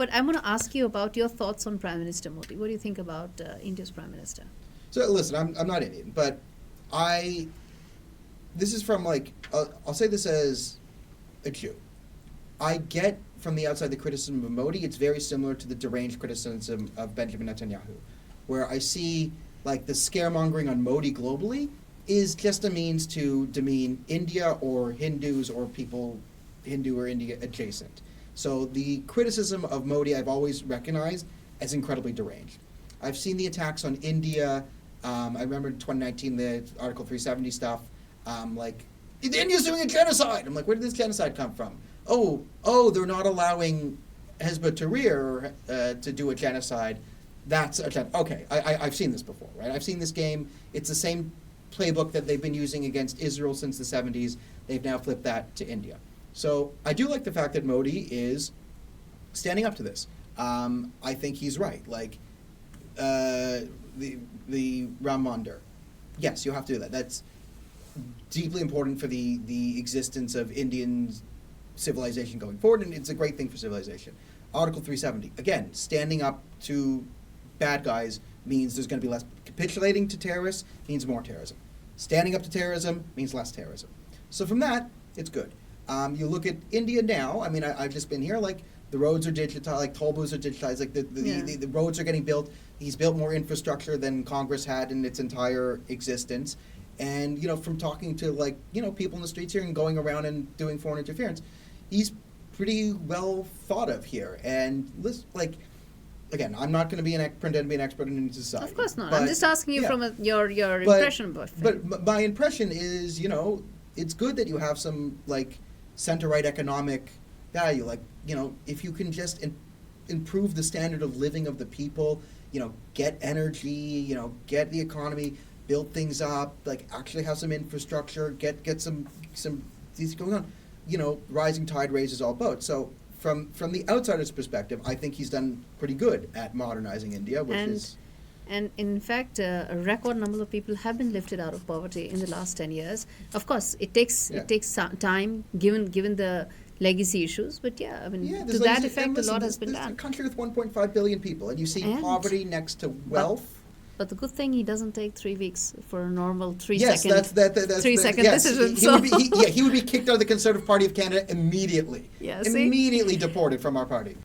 But I'm going to ask you about your thoughts on Prime Minister Modi. What do you think about India's Prime Minister? So listen, I'm not Indian, but this is from like, I'll say this as a Jew. I get from the outside the criticism of Modi, it's very similar to the deranged criticism of Benjamin Netanyahu, where I see like the scaremongering on Modi globally is just a means to demean India or Hindus or people Hindu or India adjacent. So the criticism of Modi I've always recognized as incredibly deranged. I've seen the attacks on India. I remember in 2019 the Article 370 stuff. Like, India's doing a genocide. I'm like, where did this genocide come from? Oh, they're not allowing Hezbollah Tahrir to do a genocide. That's a okay. I've seen this before, right? I've seen this game. It's the same playbook that they've been using against Israel since the 70s. They've now flipped that to India. So I do like the fact that Modi is standing up to this. I think he's right. Like the Ram Mandir. Yes, you have to do that. That's deeply important for the existence of Indian civilization going forward, and it's a great thing for civilization. Article 370, again, standing up to bad guys means there's going to be less. Capitulating to terrorists means more terrorism. Standing up to terrorism means less terrorism. So from that, it's good. You look at India now, I mean, I've just been here, like, the roads are digitized, like toll booths are digitized, like the roads are getting built. He's built more infrastructure than Congress had in its entire existence. And, you know, from talking to, like, you know, people in the streets here and going around and doing foreign interference, he's pretty well thought of here. And, like, again, I'm not going to pretend to be an expert in Indian society. Of course not. But, I'm just asking you from your impression of it. But my impression is, you know, it's good that you have some, like, center-right economic value. Like, you know, if you can just improve the standard of living of the people, you know, get energy, you know, get the economy, build things up, like actually have some infrastructure, get some these going on. You know, rising tide raises all boats. So from the outsider's perspective, I think he's done pretty good at modernizing India, And in fact, a record number of people have been lifted out of poverty in the last 10 years. Of course, it takes some time given the legacy issues, but I mean, to that effect, a lot has been done. It's a country with 1.5 billion people, and you see poverty next to wealth. But the good thing, he doesn't take 3 weeks for a normal 3 yes, second decision. He would be kicked out of the Conservative Party of Canada immediately. Yeah, immediately deported from our party.